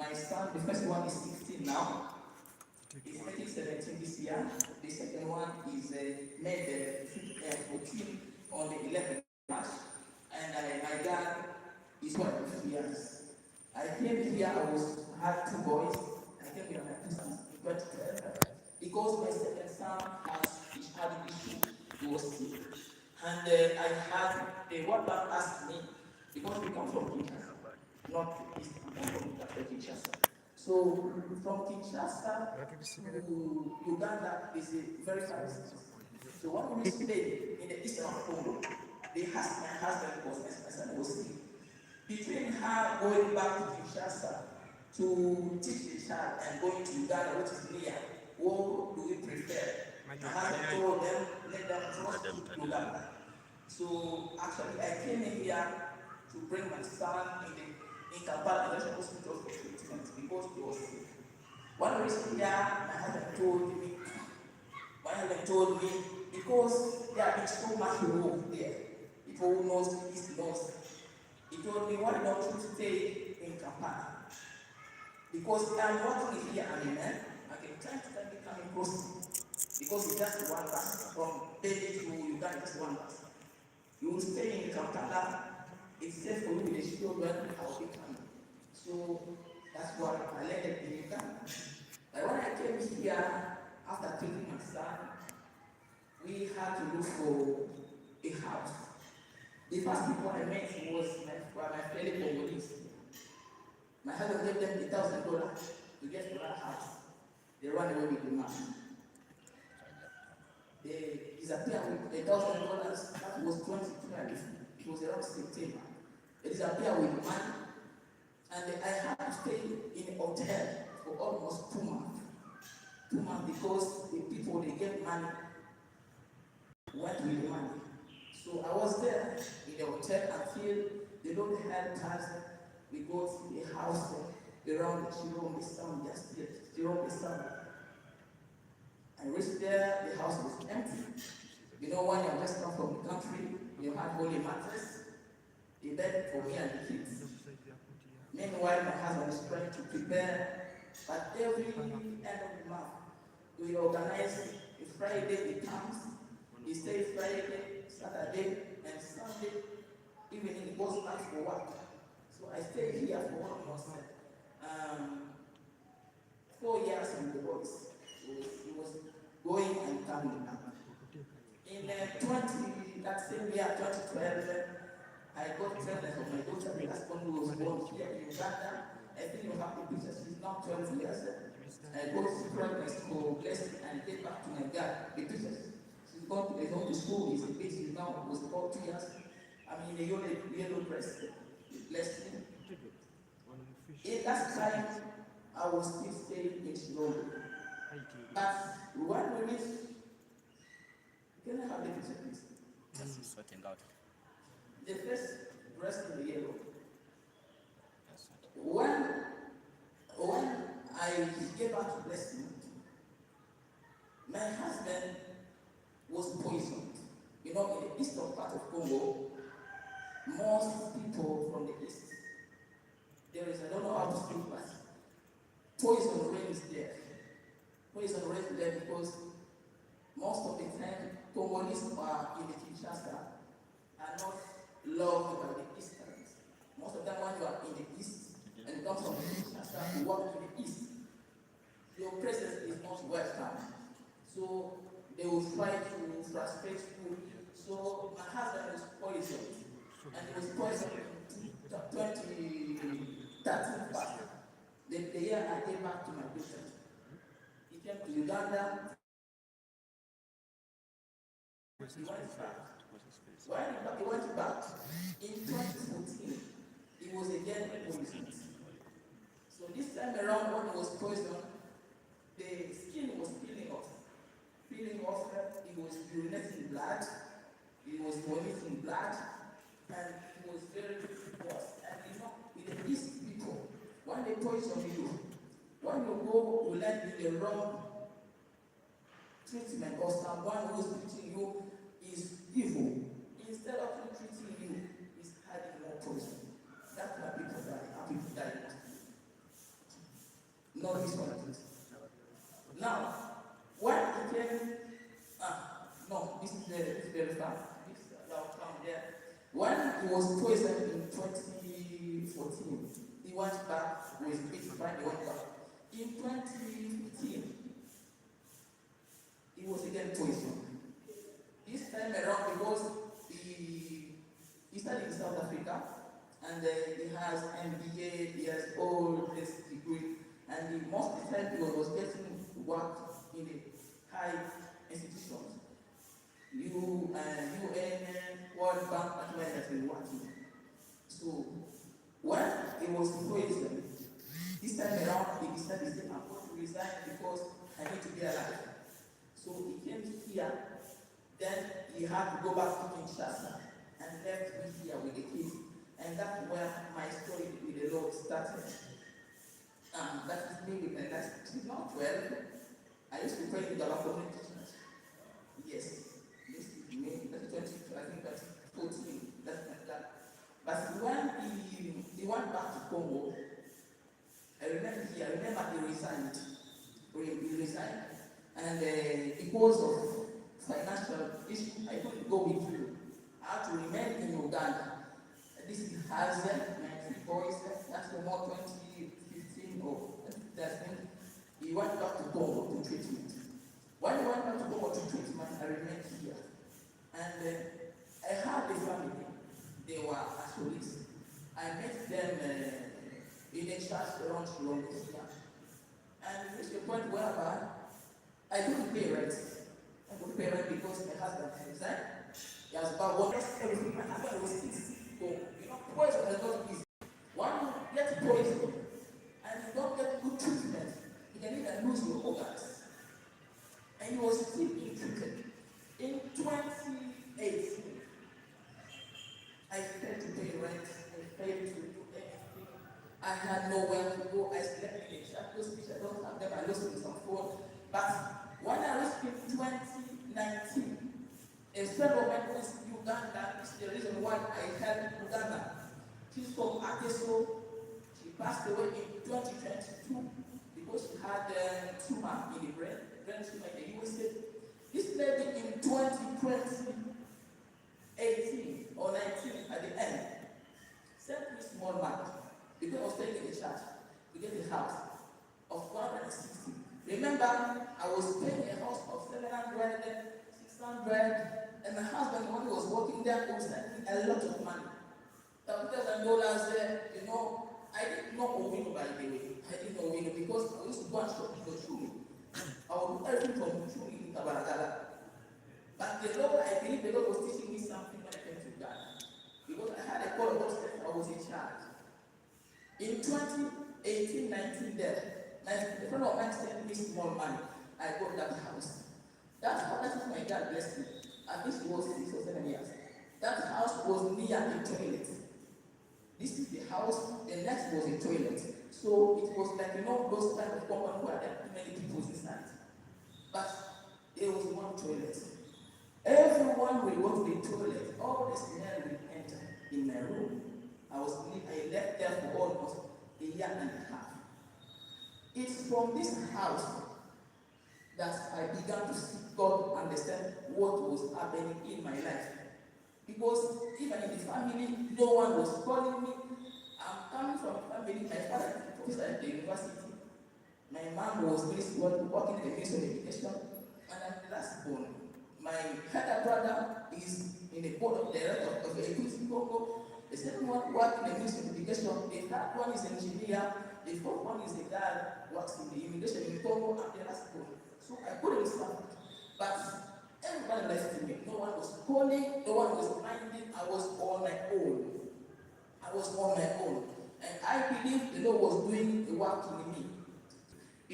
my son, the first one is 16 now. He's making 17 this year. The second one is made 14 on the 11th March. And my dad is 12 years. I came here, had 2 boys. I came here my Christmas in 2012 because my second son had an issue. He was sick. And I had one man asked me, because we come from Kinshasa, not East, we come from Kinshasa. So from Kinshasa to Uganda is a very far distance. So when we stayed in the eastern Congo, they asked my husband, because my son was sick, between her going back to Kinshasa to teach the child and going to Uganda, which is near, what do we prefer? My husband told them, let them cross to Uganda. So actually, I came in here to bring my son in Kampala International Hospital for treatment because he was sick. One reason here, my husband told me, because there is so much work there, people who knows this knows. He told me, why don't you stay in Kampala? Because I'm working here, amen. I can try to come across because it's just one bus from Delhi to Uganda, just one bus. You will stay in Kampala, it's safe for you with the children, I'll be coming. So that's why I landed in Uganda. But when I came here, after taking my son, we had to look for a house. The first people I met was my fellow Congolese. My husband gave them $1,000 to get to that house. They ran away with the money. They disappeared with $1,000. That was 2012. It was around September. They disappeared with money. And I had to stay in a hotel for almost 2 months. 2 months because the people they gave money went with the money. So I was there in the hotel until the Lord helped us. We go to the house around the Chirombe Sound, just there, Chirombe Sound. I reached there, the house was empty. You know, when you just come from the country, you have only mattress, a bed for me and the kids. Meanwhile, my husband is trying to prepare, but every end of the month, we organize a Friday, it comes, he stays Friday, Saturday, and Sunday, even he goes back for work. So I stayed here for almost 4 years with the boys. So he was going and coming back. In that same year, 2012, I got pregnant for my daughter. The last one who was born here in Uganda. I think you have the picture. She's now 12 years. I got pregnant for blessing and gave back to my dad the pictures. She's gone to school. He's a bit. She now was about 2 years. I mean, the yellow dress. Blessed me. In that time, I was still staying in Shilombo. But when we reached, can I have the picture, please? Just sorting out. The first dress in the yellow. When I gave out to blessing, my husband was poisoned. You know, in the eastern part of Congo, most people from the east, there is, I don't know how to speak, but poison reigns there. Poison reigns there because most of the time, Congolese are in the Kinshasa are not loved by the Easterns. Most of them, when you are in the east and come from Kinshasa to work to the east, your presence is not welcome. So they will try to frustrate you. So my husband was poisoned. And he was poisoned in 2013 back. The year I came back to my daughter. He came to Uganda. He went back. When he went back, in 2014, he was again poisoned. So this time around, when he was poisoned, the skin was peeling off. Peeling off, he was urinating blood, he was vomiting blood, and he was very worse. And you know, with the East people, when they poison you, when you go to land in the wrong treatment or someone who is treating you is evil, instead of treating you, is adding more poison. That's why people die. How people die. this one. Now, when it came, no, this is very far. I'll come there. When he was poisoned in 2014, he went back with big friend, he went back. In 2015, he was again poisoned. This time around, because he studied in South Africa, and he has MBA, he has all this degree, and most of the time he was getting work in the high institutions. UN, World Bank, and where has been working. So when he was poisoned, this time around he decided I'm going to resign because I need to be alive. So he came here, then he had to go back to Kinshasa and left me here with the kids. And that's where my story with the Lord started. That is me with my life. It's not 12. I used to pray in the community church. Yes. This is me. That's 20, I think that's 14. That's like that. But when he went back to Congo, I remember he resigned. He resigned. And because of financial issue, I couldn't go with you. I had to remain in Uganda. This is Hazel, my 3 boys. That's the more 2015 or that's when he went back to Congo to treatment. When he went back to Congo to treatment, I remained here. And I had a family. They were Asholists. I met them in a church around Shilongo. And it reached a point whereby I couldn't pay rent. I couldn't pay rent because my husband had resigned. He has about one everything. My husband was 60. Poison is not easy. One you get poison and you don't get good treatment, you can even lose your organs. And he was still being treated. In 2018, I failed to pay rent, I failed to do anything. I had nowhere to go. I slept in a shadow which I don't have them. I lost in some phone. But when I reached in 2019, a friend of mine who is in Uganda is the reason why I helped Uganda. She's from Ateso. She passed away in 2022 because she had tumor in the brain tumor in the USA. This lady in 18 or 19 at the end sent me small money because I was staying in the church to get a house of 160. Remember, I was paying a house of 700, 600, and my husband, when he was working there, he was sending a lot of money. $1,000, I didn't know Owino, by the way. I didn't know Owino because I used to go and shop in the Chuli. I would do everything from Chuli in Kabarakala. But the Lord, I believe the Lord was teaching me something when I came to Ghana. Because I had a call of God, I was in charge. In 2018-19 there, a friend of mine sent me small money. I got that house. That is my dad blessed me. And this was 6 or 7 years. That house was near a toilet. This is the house, the next was a toilet. So it was like, those kind of company where there are too many people inside. But there was one toilet. Everyone will go to the toilet. All the smell will enter in my room. I left there for almost a year and a half. It's from this house that I began to seek God to understand what was happening in my life. Because even in the family, no one was calling me. I'm coming from a family, my father is a professor at the university. My mom was working in the Ministry of Education, and I'm the last born. My elder brother is in the board of directors of the Equity Congo. The second one works in the Ministry of Education. The third one is an engineer. The fourth one is a guy who works in the immigration in Congo, and the last born. So I couldn't stop. But everybody left me. No one was calling, no one was minding. I was on my own. And I believe the Lord was doing the work in me.